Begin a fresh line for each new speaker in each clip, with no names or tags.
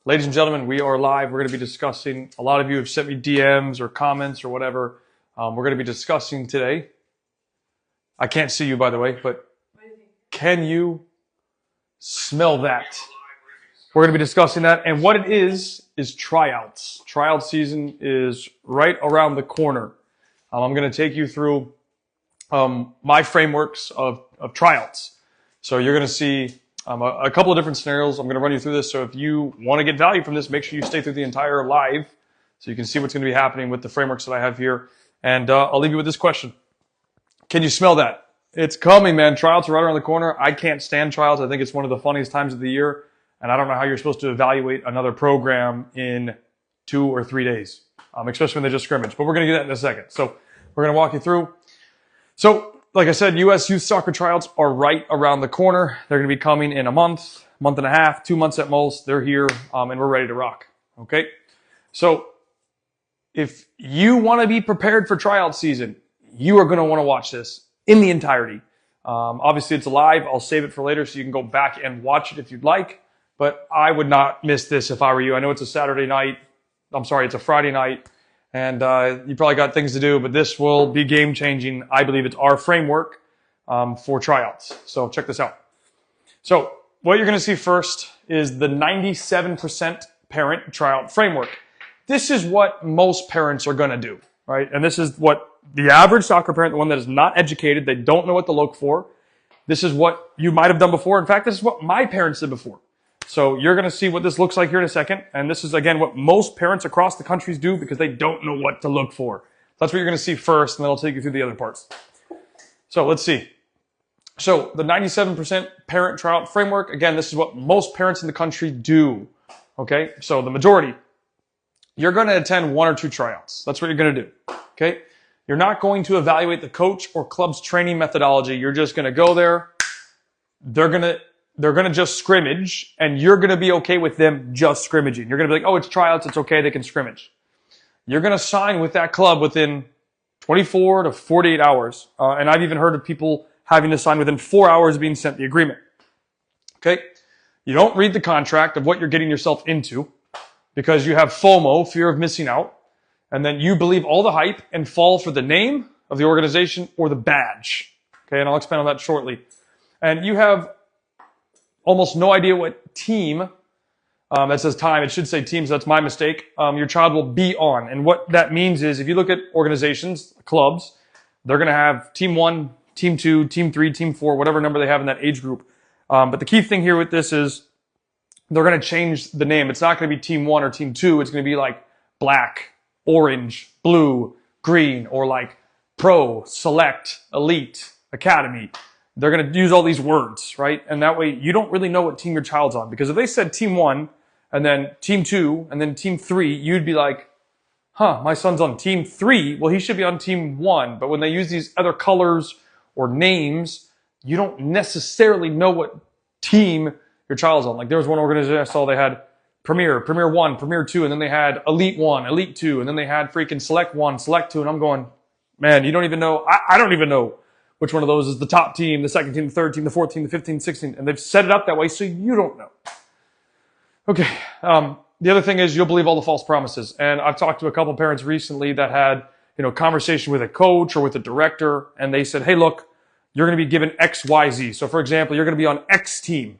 Ladies and gentlemen, we are live. We're going to be discussing, a lot of you have sent me DMs or comments or whatever. We're going to be discussing today. I can't see you, by the way, but can you smell that? We're going to be discussing that. And what it is tryouts. Tryout season is right around the corner. I'm going to take you through my frameworks of tryouts. So you're going to see a couple of different scenarios. I'm going to run you through this. So if you want to get value from this, make sure you stay through the entire live so you can see what's going to be happening with the frameworks that I have here. And I'll leave you with this question. Can you smell that? It's coming, man. Tryouts are right around the corner. I can't stand tryouts. I think it's one of the funniest times of the year. And I don't know how you're supposed to evaluate another program in 2 or 3 days, especially when they just scrimmage. But we're going to get that in a second. So we're going to walk you through. So like I said, U.S. youth soccer tryouts are right around the corner. They're going to be coming in a month and a half, 2 months at most. They're here, and we're ready to rock. Okay? So if you want to be prepared for tryout season, you are going to want to watch this in the entirety. Obviously, it's live. I'll save it for later so you can go back and watch it if you'd like. But I would not miss this if I were you. I know it's a Saturday night. It's a Friday night. And you probably got things to do, but this will be game-changing. I believe it's our framework for tryouts. So check this out. So what you're going to see first is the 97% parent tryout framework. This is what most parents are going to do, right? And this is what the average soccer parent, the one that is not educated, they don't know what to look for. This is what you might have done before. In fact, this is what my parents did before. So you're going to see what this looks like here in a second. And this is, again, what most parents across the country do because they don't know what to look for. That's what you're going to see first, and then I'll take you through the other parts. So let's see. So the 97% parent tryout framework, again, this is what most parents in the country do. Okay? So the majority, you're going to attend 1 or 2 tryouts. That's what you're going to do. Okay? You're not going to evaluate the coach or club's training methodology. You're just going to go there. They're going to just scrimmage, and you're going to be okay with them just scrimmaging. You're going to be like, oh, it's tryouts. It's okay. They can scrimmage. You're going to sign with that club within 24 to 48 hours. And I've even heard of people having to sign within 4 hours of being sent the agreement. Okay? You don't read the contract of what you're getting yourself into because you have FOMO, fear of missing out. And then you believe all the hype and fall for the name of the organization or the badge. Okay? And I'll expand on that shortly. And you have almost no idea what team, that says time, it should say teams, that's my mistake, your child will be on. And what that means is if you look at organizations, clubs, they're going to have team 1, team 2, team 3, team 4, whatever number they have in that age group. But the key thing here with this is they're going to change the name. It's not going to be team 1 or team 2. It's going to be like black, orange, blue, green, or like pro, select, elite, academy. They're going to use all these words, right? And that way you don't really know what team your child's on. Because if they said team 1 and then team 2 and then team 3, you'd be like, huh, my son's on team 3. Well, he should be on team 1. But when they use these other colors or names, you don't necessarily know what team your child's on. Like there was one organization I saw, they had Premier 1, Premier 2, and then they had Elite 1, Elite 2, and then they had freaking Select 1, Select 2. And I'm going, man, you don't even know. I don't even know which one of those is the top team, the second team, the third team, the fourth team, the 15th, 16th. And they've set it up that way so you don't know. Okay. The other thing is you'll believe all the false promises. And I've talked to a couple parents recently that had, conversation with a coach or with a director. And they said, hey, look, you're going to be given X, Y, Z. So for example, you're going to be on X team.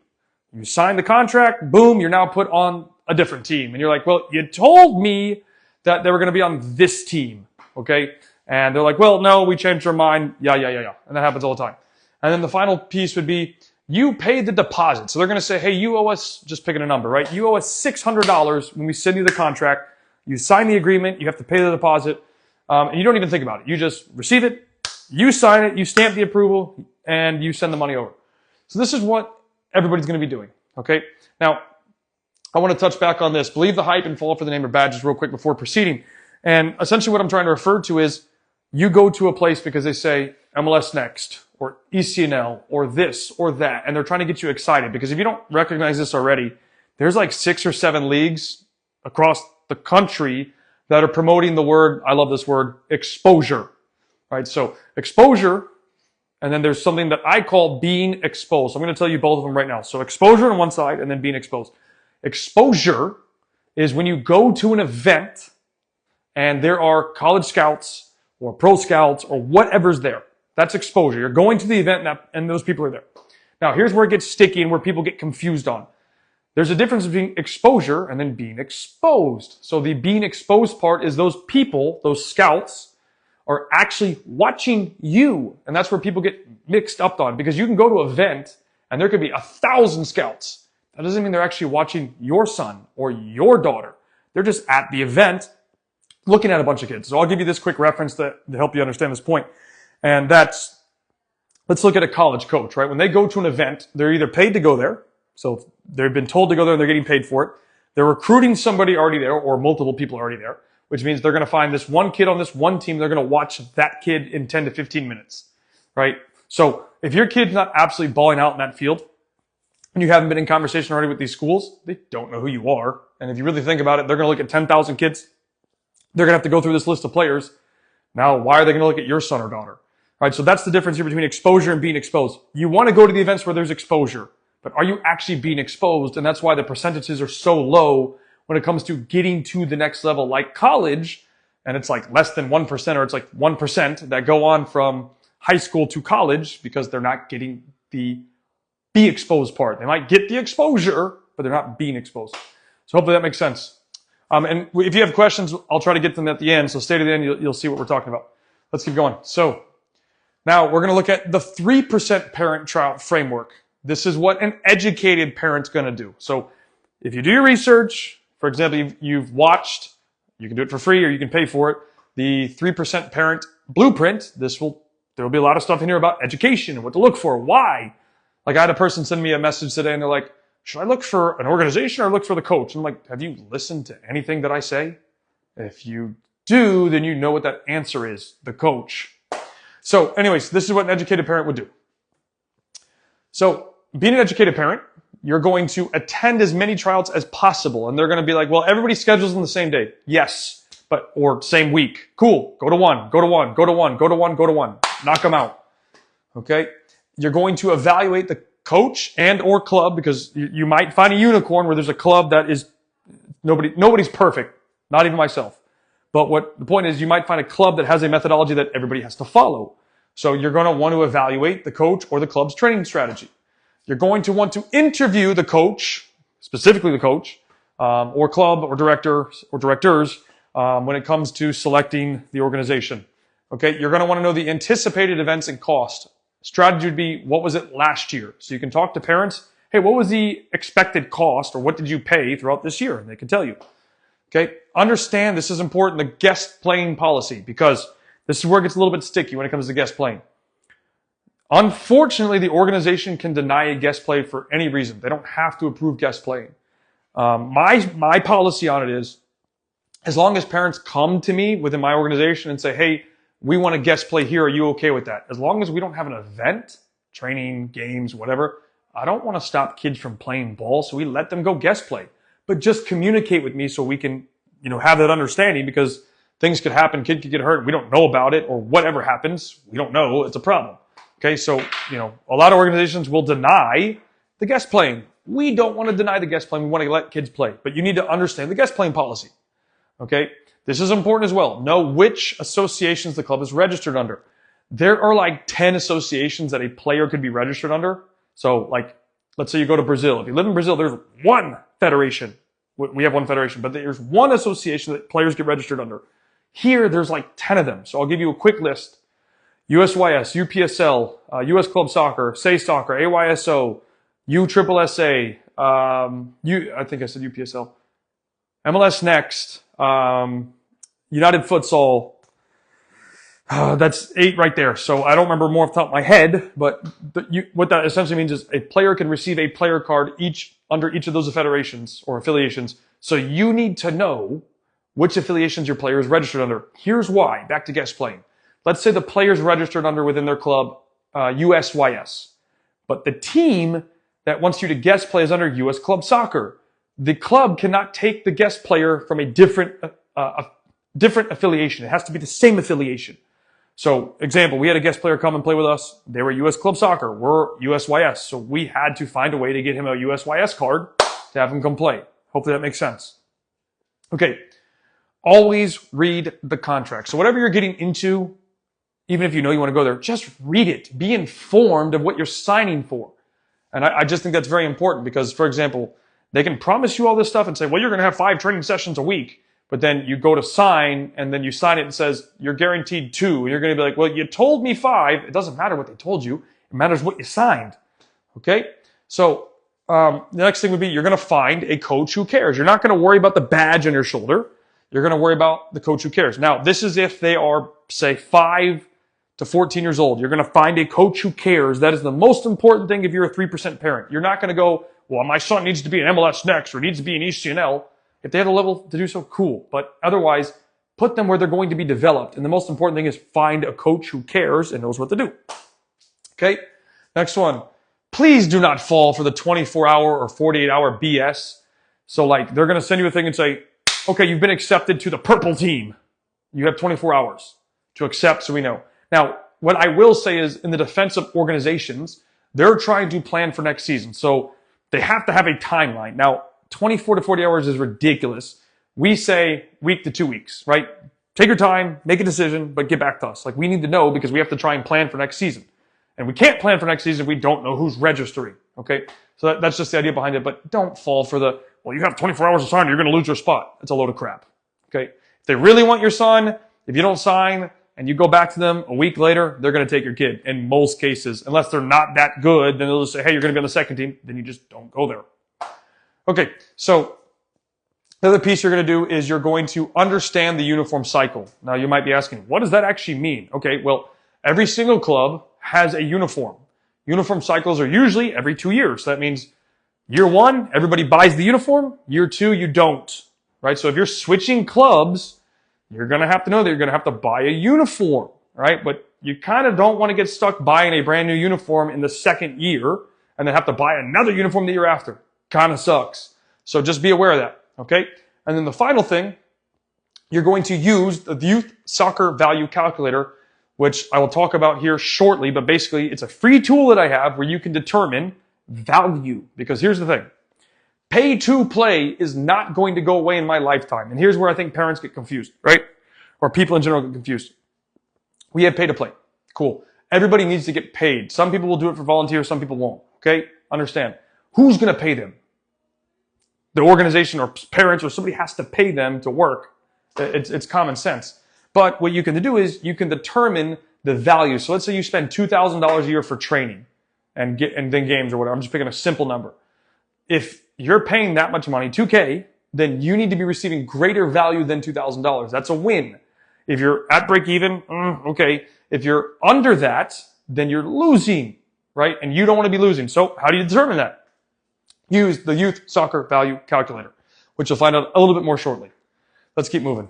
You sign the contract, boom, you're now put on a different team. And you're like, well, you told me that they were going to be on this team. Okay. And they're like, well, no, we changed our mind. Yeah. And that happens all the time. And then the final piece would be, you paid the deposit. So they're going to say, hey, you owe us, just picking a number, right? You owe us $600 when we send you the contract. You sign the agreement. You have to pay the deposit. And you don't even think about it. You just receive it. You sign it. You stamp the approval and you send the money over. So this is what everybody's going to be doing. Okay. Now, I want to touch back on this. Believe the hype and fall for the name or badges real quick before proceeding. And essentially what I'm trying to refer to is, you go to a place because they say MLS Next or ECNL or this or that, and they're trying to get you excited. Because if you don't recognize this already, there's like 6 or 7 leagues across the country that are promoting the word, I love this word, exposure. Right? So exposure, and then there's something that I call being exposed. So I'm going to tell you both of them right now. So exposure on one side and then being exposed. Exposure is when you go to an event and there are college scouts or pro scouts or whatever's there. That's exposure. You're going to the event and those people are there. Now, here's where it gets sticky and where people get confused on. There's a difference between exposure and then being exposed. So the being exposed part is those people, those scouts, are actually watching you. And that's where people get mixed up on, because you can go to an event and there could be 1,000 scouts. That doesn't mean they're actually watching your son or your daughter. They're just at the event looking at a bunch of kids. So I'll give you this quick reference to help you understand this point. And that's, let's look at a college coach, right? When they go to an event, they're either paid to go there. So they've been told to go there and they're getting paid for it. They're recruiting somebody already there, or multiple people already there, which means they're going to find this one kid on this one team. They're going to watch that kid in 10 to 15 minutes, right? So if your kid's not absolutely balling out in that field and you haven't been in conversation already with these schools, they don't know who you are. And if you really think about it, they're going to look at 10,000 kids. They're going to have to go through this list of players. Now, why are they going to look at your son or daughter? Right? So that's the difference here between exposure and being exposed. You want to go to the events where there's exposure, but are you actually being exposed? And that's why the percentages are so low when it comes to getting to the next level, like college. And it's like less than 1%, or it's like 1% that go on from high school to college because they're not getting the be exposed part. They might get the exposure, but they're not being exposed. So hopefully that makes sense. And if you have questions, I'll try to get them at the end. So stay to the end, you'll see what we're talking about. Let's keep going. So now we're going to look at the 3% parent tryout framework. This is what an educated parent's going to do. So if you do your research, for example, you've watched, you can do it for free or you can pay for it, the 3% parent blueprint, there will be a lot of stuff in here about education and what to look for, why. Like I had a person send me a message today and they're like, should I look for an organization or look for the coach? And I'm like, have you listened to anything that I say? If you do, then you know what that answer is, the coach. So anyways, this is what an educated parent would do. So being an educated parent, you're going to attend as many tryouts as possible. And they're going to be like, well, everybody schedules on the same day. Yes, or same week. Cool. Go to one, go to one, go to one, go to one, go to one. Knock them out. Okay. You're going to evaluate the coach and or club, because you might find a unicorn where there's a club that is nobody's perfect, not even myself. But the point is, you might find a club that has a methodology that everybody has to follow. So you're going to want to evaluate the coach or the club's training strategy. You're going to want to interview the coach, specifically the coach, or club or directors, when it comes to selecting the organization. Okay, you're going to want to know the anticipated events and cost. Strategy would be, what was it last year? So you can talk to parents. Hey, what was the expected cost, or what did you pay throughout this year? And they can tell you. Okay, understand, this is important, the guest playing policy, because this is where it gets a little bit sticky when it comes to guest playing. Unfortunately, the organization can deny a guest play for any reason. They don't have to approve guest playing. My policy on it is, as long as parents come to me within my organization and say, hey, we want to guest play here, are you okay with that? As long as we don't have an event, training, games, whatever, I don't want to stop kids from playing ball, so we let them go guest play. But just communicate with me so we can, have that understanding, because things could happen, kid could get hurt, we don't know about it, or whatever happens, we don't know, it's a problem. Okay, so, a lot of organizations will deny the guest playing. We don't want to deny the guest playing, we want to let kids play. But you need to understand the guest playing policy. Okay, this is important as well. Know which associations the club is registered under. There are like 10 associations that a player could be registered under. So like, let's say you go to Brazil. If you live in Brazil, there's one federation. We have one federation, but there's one association that players get registered under. Here, there's like 10 of them. So I'll give you a quick list. USYS, UPSL, US Club Soccer, Say Soccer, AYSO, USSSA, I think I said UPSL, MLS Next, United Futsal. That's 8 right there. So I don't remember more off the top of my head, but what that essentially means is a player can receive a player card under each of those federations or affiliations. So you need to know which affiliations your player is registered under. Here's why. Back to guest playing. Let's say the player's registered under within their club USYS, but the team that wants you to guest play is under US Club Soccer. The club cannot take the guest player from a different affiliation. It has to be the same affiliation. So, example, we had a guest player come and play with us. They were US Club Soccer. We're USYS. So we had to find a way to get him a USYS card to have him come play. Hopefully that makes sense. Okay, always read the contract. So whatever you're getting into, even if you know you want to go there, just read it. Be informed of what you're signing for. And I just think that's very important because, for example, they can promise you all this stuff and say, well, you're going to have 5 training sessions a week. But then you go to sign and then you sign it and says, you're guaranteed 2. And you're going to be like, well, you told me 5. It doesn't matter what they told you. It matters what you signed. Okay? So the next thing would be you're going to find a coach who cares. You're not going to worry about the badge on your shoulder. You're going to worry about the coach who cares. Now, this is if they are, say, 5 to 14 years old. You're going to find a coach who cares. That is the most important thing if you're a 3% parent. You're not going to go, well, my son needs to be an MLS next or needs to be an ECNL. If they have the level to do so, cool. But otherwise, put them where they're going to be developed. And the most important thing is find a coach who cares and knows what to do. Okay? Next one. Please do not fall for the 24-hour or 48-hour BS. So like, they're going to send you a thing and say, okay, you've been accepted to the purple team. You have 24 hours to accept so we know. Now, what I will say is in the defensive organizations, they're trying to plan for next season. So they have to have a timeline. Now, 24 to 40 hours is ridiculous. We say week to 2 weeks, right? Take your time, make a decision, but get back to us. Like we need to know because we have to try and plan for next season. And we can't plan for next season if we don't know who's registering, okay? So that's just the idea behind it. But don't fall for the, well, you have 24 hours to sign, you're going to lose your spot. It's a load of crap, okay? If they really want your son, if you don't sign and you go back to them a week later, they're going to take your kid in most cases. Unless they're not that good, then they'll just say, hey, you're going to be on the second team. Then you just don't go there. Okay, so the other piece you're going to do is you're going to understand the uniform cycle. Now, you might be asking, what does that actually mean? Okay, well, every single club has a uniform. Uniform cycles are usually every 2 years. So that means year 1, everybody buys the uniform. Year 2, you don't, right? So if you're switching clubs, you're going to have to know that you're going to have to buy a uniform, right? But you kind of don't want to get stuck buying a brand new uniform in the second year and then have to buy another uniform the year after. Kind of sucks. So just be aware of that, okay? And then the final thing, you're going to use the Youth Soccer Value Calculator, which I will talk about here shortly, but basically it's a free tool that I have where you can determine value. Because here's the thing, pay to play is not going to go away in my lifetime. And here's where I think parents get confused, right? Or people in general get confused. We have pay to play. Cool. Everybody needs to get paid. Some people will do it for volunteer, some people won't, okay? Understand. Who's going to pay them? The organization or parents or somebody has to pay them to work. It's common sense. But what you can do is you can determine the value. So let's say you spend $2,000 a year for training and then games or whatever. I'm just picking a simple number. If you're paying that much money, $2K, then you need to be receiving greater value than $2,000. That's a win. If you're at break even, okay. If you're under that, then you're losing, right? And you don't want to be losing. So how do you determine that? Use the Youth Soccer Value Calculator, which you'll find out a little bit more shortly. Let's keep moving.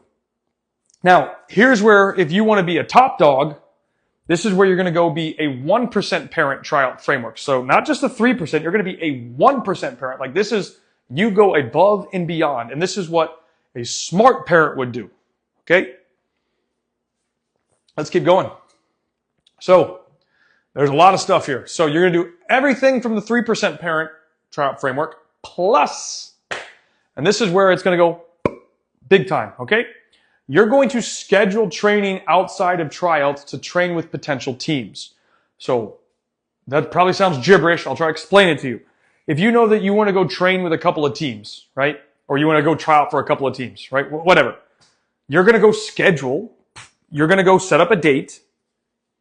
Now, here's where if you want to be a top dog, this is where you're going to go be a 1% parent tryout framework. So not just a 3%, you're going to be a 1% parent. Like this is, you go above and beyond. And this is what a smart parent would do. Okay? Let's keep going. So there's a lot of stuff here. So you're going to do everything from the 3% parent tryout framework plus, and this is where it's going to go big time, okay? You're going to schedule training outside of tryouts to train with potential teams. So that probably sounds gibberish. I'll try to explain it to you. If you know that you want to go train with a couple of teams, right? Or you want to go try out for a couple of teams, right? Whatever. You're going to go schedule. You're going to go set up a date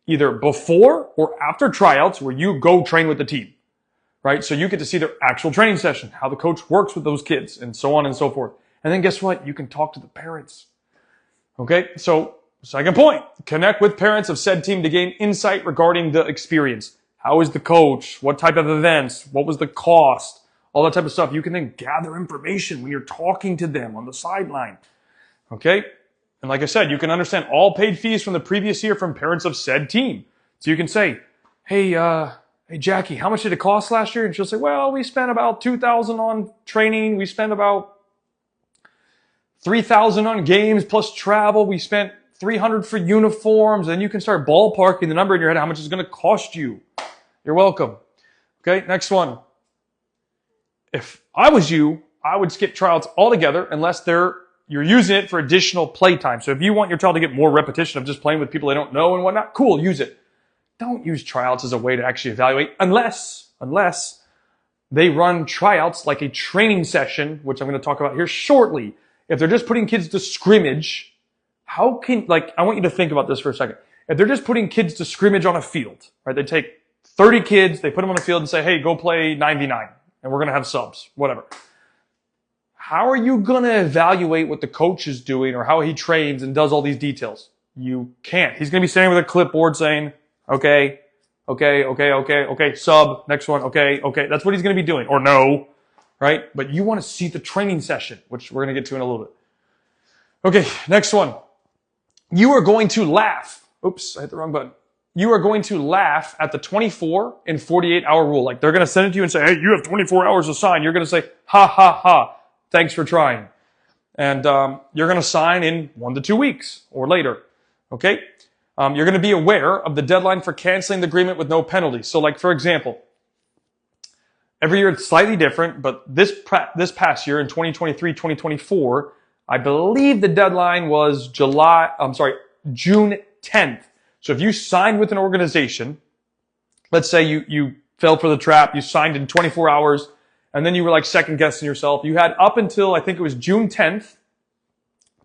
either before or after tryouts where you go train with the team. Right? So you get to see their actual training session, how the coach works with those kids, and so on and so forth. And then guess what? You can talk to the parents. Okay? So, second point, connect with parents of said team to gain insight regarding the experience. How is the coach? What type of events? What was the cost? All that type of stuff. You can then gather information when you're talking to them on the sideline. Okay? And like I said, you can understand all paid fees from the previous year from parents of said team. So you can say, hey, Jackie, how much did it cost last year? And she'll say, well, we spent about $2,000 on training. We spent about $3,000 on games plus travel. We spent $300 for uniforms. And you can start ballparking the number in your head, how much it's going to cost you. You're welcome. Okay, next one. If I was you, I would skip tryouts altogether unless they're you're using it for additional play time. So if you want your child to get more repetition of just playing with people they don't know and whatnot, cool, use it. Don't use tryouts as a way to actually evaluate unless they run tryouts like a training session, which I'm going to talk about here shortly. If they're just putting kids to scrimmage, I want you to think about this for a second. If they're just putting kids to scrimmage on a field, right? They take 30 kids, they put them on the field and say, hey, go play 99, and we're going to have subs, whatever. How are you going to evaluate what the coach is doing or how he trains and does all these details? You can't. He's going to be standing with a clipboard saying, okay, sub, next one, okay. That's what he's going to be doing, or no, right? But you want to see the training session, which we're going to get to in a little bit. Okay, next one. You are going to laugh. Oops, I hit the wrong button. You are going to laugh at the 24 and 48 hour rule. Like they're going to send it to you and say, hey, you have 24 hours to sign. You're going to say, ha, ha, ha. Thanks for trying. And you're going to sign in 1 to 2 weeks or later. Okay? You're going to be aware of the deadline for canceling the agreement with no penalty. So like, for example, every year it's slightly different, but this past year in 2023, 2024, I believe the deadline was June 10th. So if you signed with an organization, let's say you fell for the trap, you signed in 24 hours, and then you were like second guessing yourself. You had up until, I think it was June 10th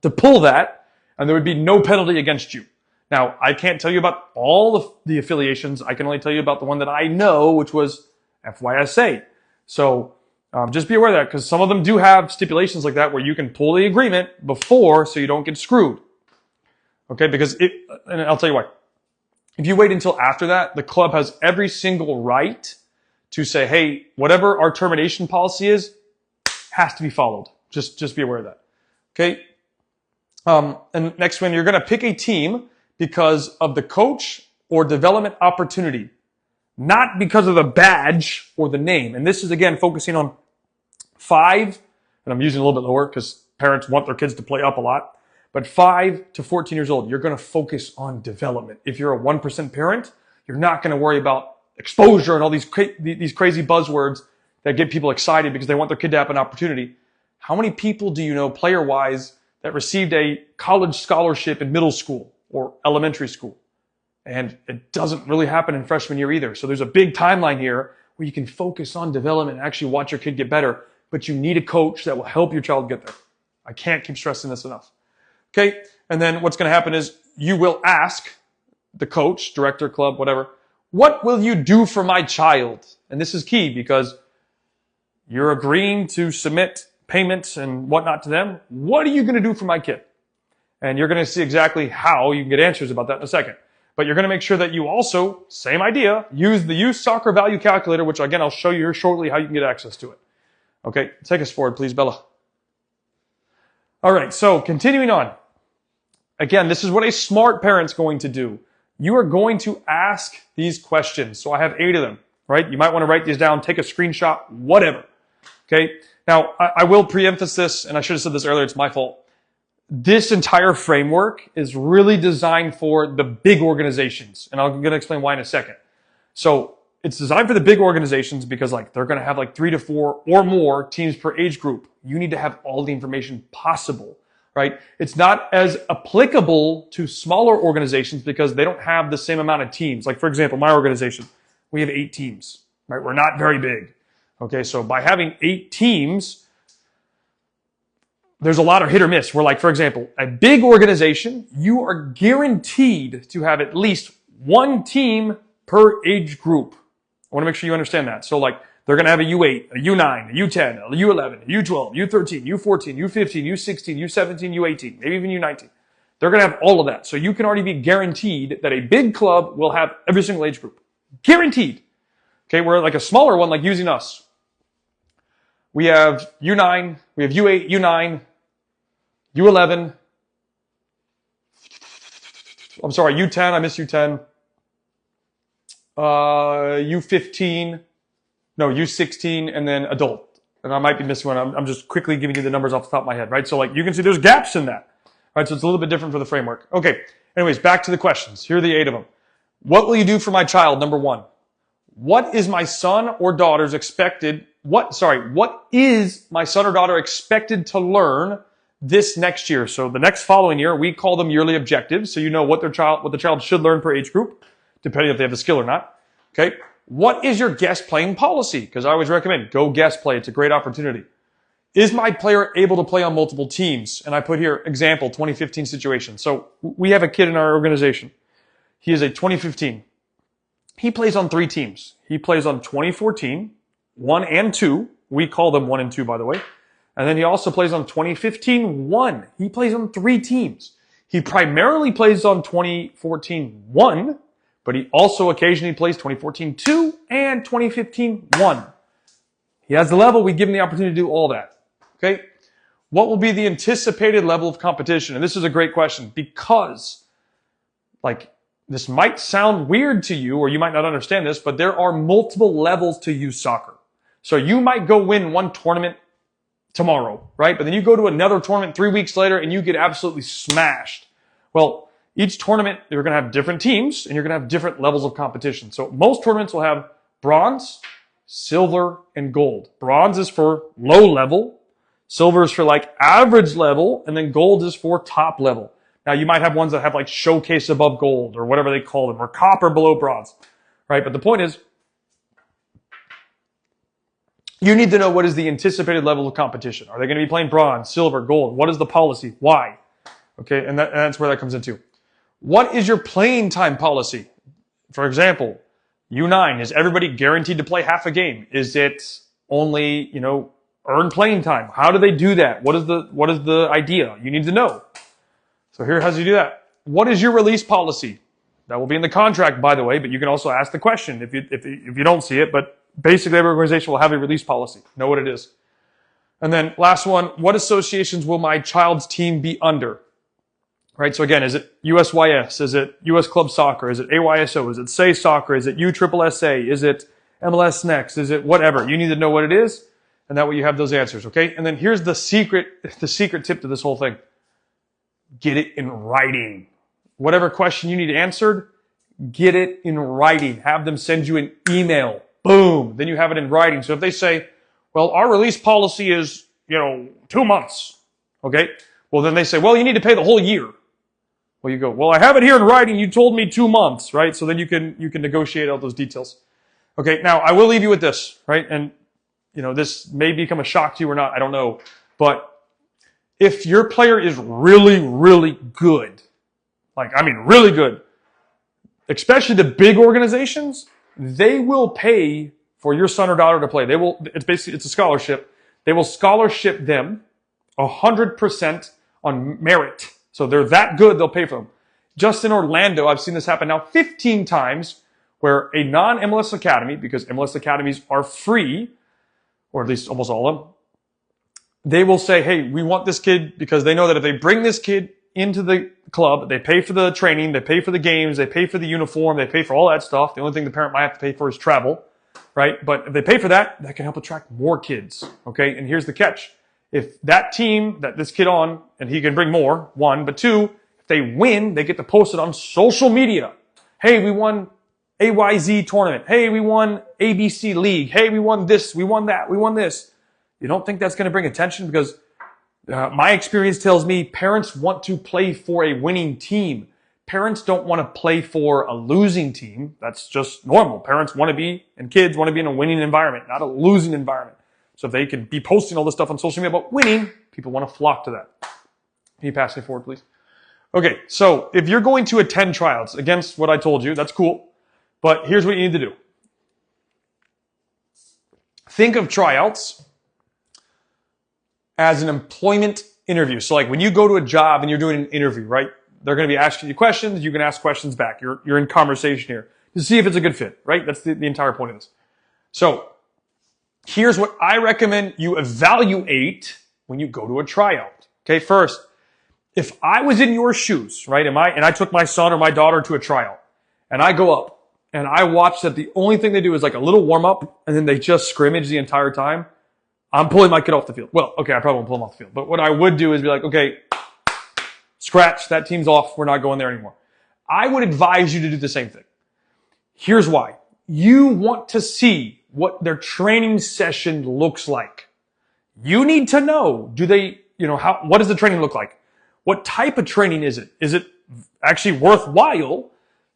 to pull that, and there would be no penalty against you. Now, I can't tell you about all of the affiliations. I can only tell you about the one that I know, which was FYSA. So just be aware of that, because some of them do have stipulations like that where you can pull the agreement before so you don't get screwed. Okay, and I'll tell you why. If you wait until after that, the club has every single right to say, hey, whatever our termination policy is, has to be followed. Just be aware of that. Okay? And next one, you're going to pick a team because of the coach or development opportunity, not because of the badge or the name. And this is, again, focusing on 5, and I'm using a little bit lower because parents want their kids to play up a lot, but 5 to 14 years old, you're going to focus on development. If you're a 1% parent, you're not going to worry about exposure and all these crazy buzzwords that get people excited because they want their kid to have an opportunity. How many people do you know, player-wise, that received a college scholarship in middle school or elementary school? And it doesn't really happen in freshman year either. So there's a big timeline here where you can focus on development and actually watch your kid get better, but you need a coach that will help your child get there. I can't keep stressing this enough. Okay, and then what's going to happen is you will ask the coach, director, club, whatever, what will you do for my child? And this is key because you're agreeing to submit payments and whatnot to them. What are you going to do for my kid? And you're going to see exactly how you can get answers about that in a second. But you're going to make sure that you also, same idea, use the youth soccer value calculator, which again, I'll show you here shortly how you can get access to it. Okay, take us forward, please, Bella. All right, so continuing on. Again, this is what a smart parent's going to do. You are going to ask these questions. So I have 8 of them, right? You might want to write these down, take a screenshot, whatever. Okay? Now, I will preemphasize this, and I should have said this earlier, it's my fault. This entire framework is really designed for the big organizations, and I'm going to explain why in a second. So it's designed for the big organizations because they're going to have 3 to 4 or more teams per age group. You need to have all the information possible. Right? It's not as applicable to smaller organizations because they don't have the same amount of teams. Like, for example, my organization, we have 8 teams, right? We're not very big. Okay, so by having 8 teams, there's a lot of hit or miss. Where, like, for example, a big organization, you are guaranteed to have at least 1 team per age group. I want to make sure you understand that. So, they're going to have a U8, a U9, a U10, a U11, a U12, U13, U14, U15, U16, U17, U18, maybe even U19. They're going to have all of that. So you can already be guaranteed that a big club will have every single age group. Guaranteed. Okay, where like a smaller one, like using us. We have U9, we have U8, U9, U11. I'm sorry, U10, I missed U10. U15. No, U16 and then adult. And I might be missing one. I'm just quickly giving you the numbers off the top of my head, right? So you can see there's gaps in that. Right? So it's a little bit different for the framework. Okay. Anyways, back to the questions. Here are the 8 of them. What will you do for my child? Number 1. What is my son or daughter's expected, what is my son or daughter expected to learn this next year. So the next following year, we call them yearly objectives. So you know what the child should learn per age group, depending if they have the skill or not. Okay. What is your guest playing policy? Because I always recommend go guest play. It's a great opportunity. Is my player able to play on multiple teams? And I put here, example, 2015 situation. So we have a kid in our organization. He is a 2015. He plays on 3 teams. He plays on 2014, 1 and 2. We call them 1 and 2, by the way. And then he also plays on 2015, 1. He plays on 3 teams. He primarily plays on 2014, 1, but he also occasionally plays 2014, 2 and 2015, 1. He has the level. We give him the opportunity to do all that. Okay, what will be the anticipated level of competition? And this is a great question because, this might sound weird to you or you might not understand this, but there are multiple levels to youth soccer. So you might go win one tournament tomorrow, right? But then you go to another tournament 3 weeks later and you get absolutely smashed. Well, each tournament, you're going to have different teams and you're going to have different levels of competition. So most tournaments will have bronze, silver, and gold. Bronze is for low level. Silver is for average level, and then gold is for top level. Now you might have ones that have showcase above gold or whatever they call them, or copper below bronze, right? But the point is, you need to know what is the anticipated level of competition. Are they going to be playing bronze, silver, gold? What is the policy? Why? Okay, and that's where that comes into. What is your playing time policy? For example, U9, is everybody guaranteed to play half a game? Is it only, earn playing time? How do they do that? What is the idea? You need to know. So here, how do you do that? What is your release policy? That will be in the contract, by the way, but you can also ask the question if you don't see it. But basically, every organization will have a release policy. Know what it is. And then last one, what associations will my child's team be under? Right. So again, is it USYS? Is it US Club Soccer? Is it AYSO? Is it Say Soccer? Is it USSSA? Is it MLS Next? Is it whatever? You need to know what it is. And that way you have those answers, okay? And then here's the secret tip to this whole thing. Get it in writing. Whatever question you need answered, get it in writing. Have them send you an email. Boom. Then you have it in writing. So if they say, well, our release policy is, 2 months, okay? Well, then they say, well, you need to pay the whole year. Well, you go, well, I have it here in writing. You told me 2 months, right? So then you can negotiate all those details. Okay, now I will leave you with this, right? And this may become a shock to you or not, I don't know. But if your player is really, really good, really good, especially the big organizations, they will pay for your son or daughter to play. It's a scholarship. They will scholarship them 100% on merit. So they're that good, they'll pay for them. Just in Orlando, I've seen this happen now 15 times where a non-MLS academy, because MLS academies are free, or at least almost all of them, they will say, hey, we want this kid because they know that if they bring this kid into the club, they pay for the training, they pay for the games, they pay for the uniform, they pay for all that stuff. The only thing the parent might have to pay for is travel, right? But if they pay for that, that can help attract more kids, okay? And here's the catch. If that team that this kid on, and he can bring more, 1, but 2, if they win, they get to post it on social media. Hey, we won AYZ tournament. Hey, we won ABC League. Hey, we won this, we won that, we won this. You don't think that's going to bring attention? Because my experience tells me parents want to play for a winning team. Parents don't want to play for a losing team. That's just normal. Parents want to be, and kids want to be in a winning environment, not a losing environment. So if they can be posting all this stuff on social media about winning, people want to flock to that. Can you pass me forward, please? Okay, so if you're going to attend tryouts against what I told you, that's cool. But here's what you need to do. Think of tryouts as an employment interview. So when you go to a job and you're doing an interview, right? They're going to be asking you questions. You can ask questions back. You're in conversation here to see if it's a good fit, right? That's the entire point of this. So here's what I recommend you evaluate when you go to a tryout. Okay, first, if I was in your shoes, right, and I took my son or my daughter to a tryout, and I go up and I watch that the only thing they do is a little warm up, and then they just scrimmage the entire time, I'm pulling my kid off the field. Well, okay, I probably won't pull him off the field, but what I would do is be like, okay, scratch, that team's off, we're not going there anymore. I would advise you to do the same thing. Here's why. You want to see what their training session looks like. You need to know, do they what does the training look like? What type of training is it? Is it actually worthwhile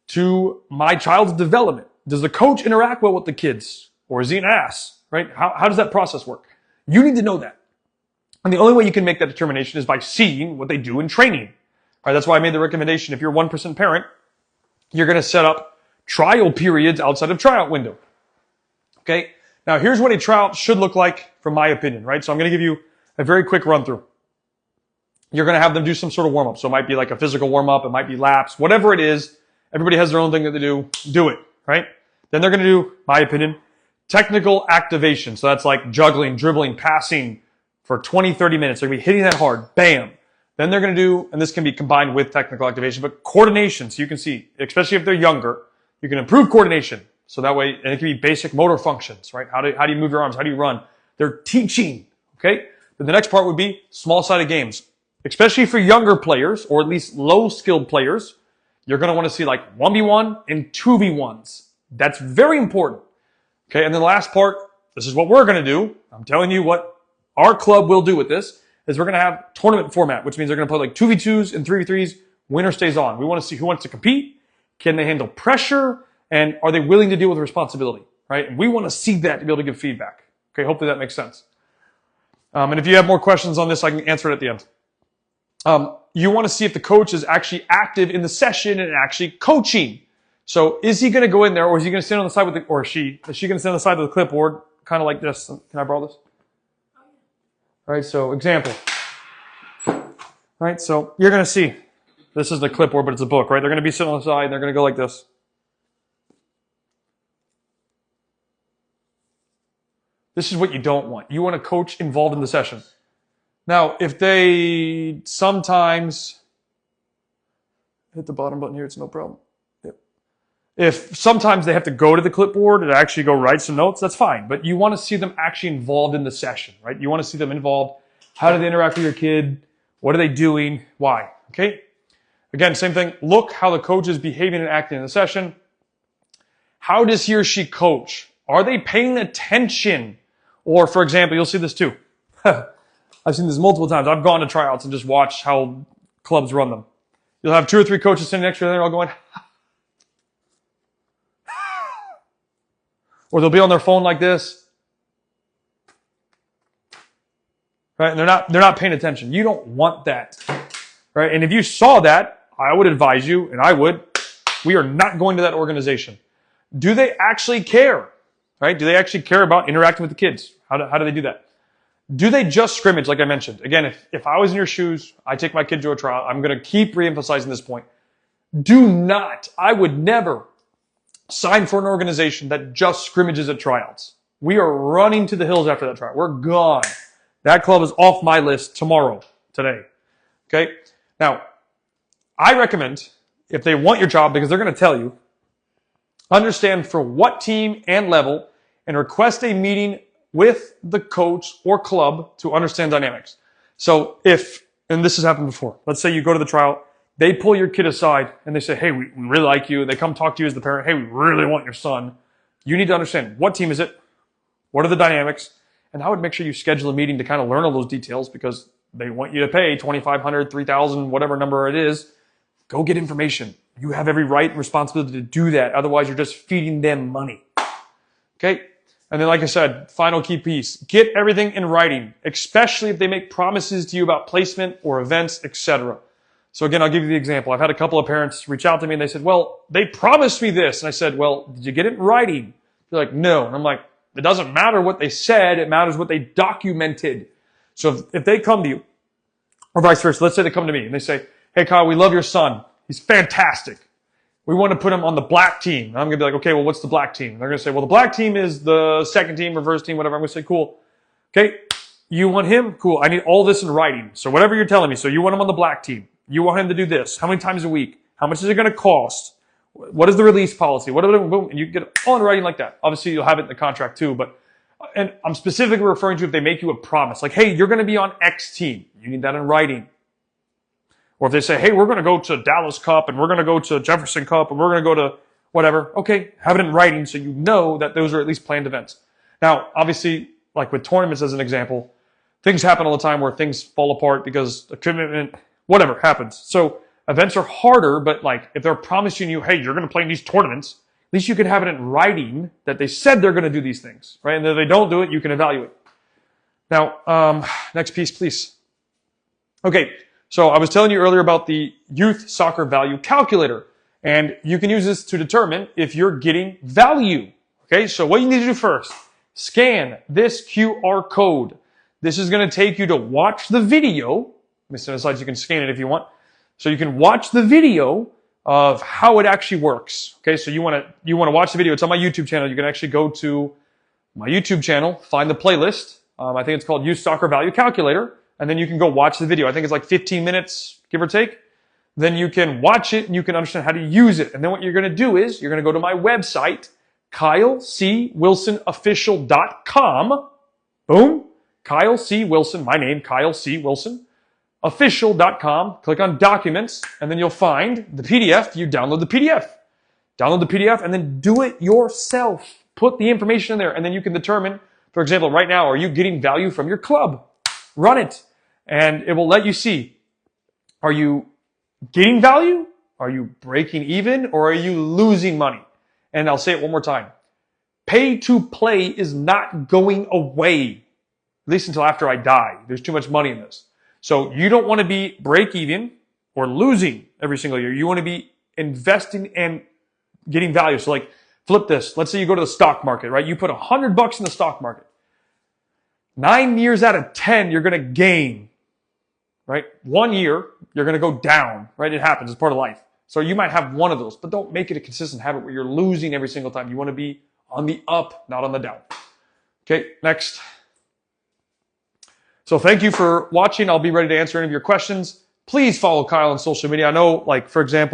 to my child's development? Does the coach interact well with the kids? Or is he an ass, right? How does that process work? You need to know that. And the only way you can make that determination is by seeing what they do in training. All right, that's why I made the recommendation. If you're a 1% parent, you're going to set up trial periods outside of tryout window. Okay? Now, here's what a tryout should look like from my opinion, right? So I'm going to give you a very quick run through. You're going to have them do some sort of warm-up. So it might be like a physical warm-up. It might be laps. Whatever it is, everybody has their own thing that they do. Do it, right? Then they're going to do, my opinion, technical activation. So that's like juggling, dribbling, passing for 20, 30 minutes. They're going to be hitting that hard. Bam. Then they're going to do, and this can be combined with technical activation, but coordination. So you can see, especially if they're younger, you can improve coordination. So that way, and it can be basic motor functions, right? How do you move your arms? How do you run? They're teaching, okay? Then the next part would be small-sided games. Especially for younger players, or at least low-skilled players, you're going to want to see like 1v1 and 2v1s. That's very important. Okay, and then the last part, this is what we're going to do. I'm telling you what our club will do with this, is we're going to have tournament format, which means they're going to play like 2v2s and 3v3s. Winner stays on. We want to see who wants to compete. Can they handle pressure? And are they willing to deal with responsibility, right? And we want to see that to be able to give feedback. Okay, hopefully that makes sense. And if you have more questions on this, I can answer it at the end. You want to see if the coach is actually active in the session and actually coaching. So is he going to go in there, or is he going to stand on the side with is she going to stand on the side of the clipboard, kind of like this? Can I borrow this? All right, so example. All right, so you're going to see, this is the clipboard, but it's a book, right? They're going to be sitting on the side, and they're going to go like this. This is what you don't want. You want a coach involved in the session. Now, if they sometimes hit the bottom button here, it's no problem. Yep. If sometimes they have to go to the clipboard and actually go write some notes, that's fine. But you want to see them actually involved in the session, right? You want to see them involved. How do they interact with your kid? What are they doing? Why? Okay? Again, same thing. Look how the coach is behaving and acting in the session. How does he or she coach? Are they paying attention? Or, for example, you'll see this too. I've seen this multiple times. I've gone to tryouts and just watched how clubs run them. You'll have 2 or 3 coaches sitting next to you and they're all going, or they'll be on their phone like this. Right? And they're not paying attention. You don't want that. Right? And if you saw that, I would advise you, and I would, we are not going to that organization. Do they actually care? Right? Do they actually care about interacting with the kids? How do they do that? Do they just scrimmage, like I mentioned? Again, if I was in your shoes, I take my kid to a trial, I'm going to keep reemphasizing this point. I would never sign for an organization that just scrimmages at tryouts. We are running to the hills after that trial. We're gone. That club is off my list today. Okay? Now, I recommend, if they want your job, because they're going to tell you, understand for what team and level, and request a meeting with the coach or club to understand dynamics. So and this has happened before, let's say you go to the trial, they pull your kid aside and they say, hey, we really like you. They come talk to you as the parent. Hey, we really want your son. You need to understand, what team is it? What are the dynamics? And I would make sure you schedule a meeting to kind of learn all those details, because they want you to pay $2,500, $3,000, whatever number it is. Go get information. You have every right and responsibility to do that. Otherwise, you're just feeding them money. Okay? And then, like I said, final key piece, get everything in writing, especially if they make promises to you about placement or events, etc. So again, I'll give you the example. I've had a couple of parents reach out to me and they said, well, they promised me this. And I said, well, did you get it in writing? They're like, no. And I'm like, it doesn't matter what they said. It matters what they documented. So if they come to you, or vice versa, let's say they come to me and they say, hey, Kyle, we love your son. He's fantastic. We want to put him on the black team. And I'm going to be like, okay, well, what's the black team? And they're going to say, well, the black team is the second team, reverse team, whatever. I'm going to say, cool. Okay, you want him? Cool. I need all this in writing. So whatever you're telling me. So you want him on the black team. You want him to do this. How many times a week? How much is it going to cost? What is the release policy? And you get it all in writing like that. Obviously, you'll have it in the contract too. And I'm specifically referring to if they make you a promise. Like, hey, you're going to be on X team. You need that in writing. Or if they say, hey, we're going to go to Dallas Cup and we're going to go to Jefferson Cup and we're going to go to whatever. Okay, have it in writing so you know that those are at least planned events. Now, obviously, like with tournaments as an example, things happen all the time where things fall apart because a commitment, whatever happens. So events are harder, but like if they're promising you, hey, you're going to play in these tournaments, at least you can have it in writing that they said they're going to do these things, right? And if they don't do it, you can evaluate. Now, next piece, please. Okay, so I was telling you earlier about the youth soccer value calculator, and you can use this to determine if you're getting value. Okay, so what you need to do first, scan this QR code. This is going to take you to watch the video. Let me set aside so you can scan it if you want. So you can watch the video of how it actually works. Okay, so you want to watch the video. It's on my YouTube channel. You can actually go to my YouTube channel, find the playlist. I think it's called Youth Soccer Value Calculator, and then you can go watch the video. I think it's like 15 minutes, give or take. Then you can watch it and you can understand how to use it. And then what you're going to do is you're going to go to my website, KyleCWilsonOfficial.com. Boom. Kyle C. Wilson, my name, Kyle C. Wilson. Official.com, click on documents, and then you'll find the PDF. You download the PDF. Download the PDF and then do it yourself. Put the information in there and then you can determine, for example, right now, are you getting value from your club? Run it and it will let you see, are you getting value? Are you breaking even or are you losing money? And I'll say it one more time. Pay to play is not going away, at least until after I die. There's too much money in this. So you don't want to be break even or losing every single year. You want to be investing and getting value. So like flip this. Let's say you go to the stock market, right? You put $100 in the stock market. 9 years out of 10, you're going to gain, right? 1 year, you're going to go down, right? It happens. It's part of life. So you might have one of those, but don't make it a consistent habit where you're losing every single time. You want to be on the up, not on the down. Okay, next. So thank you for watching. I'll be ready to answer any of your questions. Please follow Kyle on social media. I know, like, for example,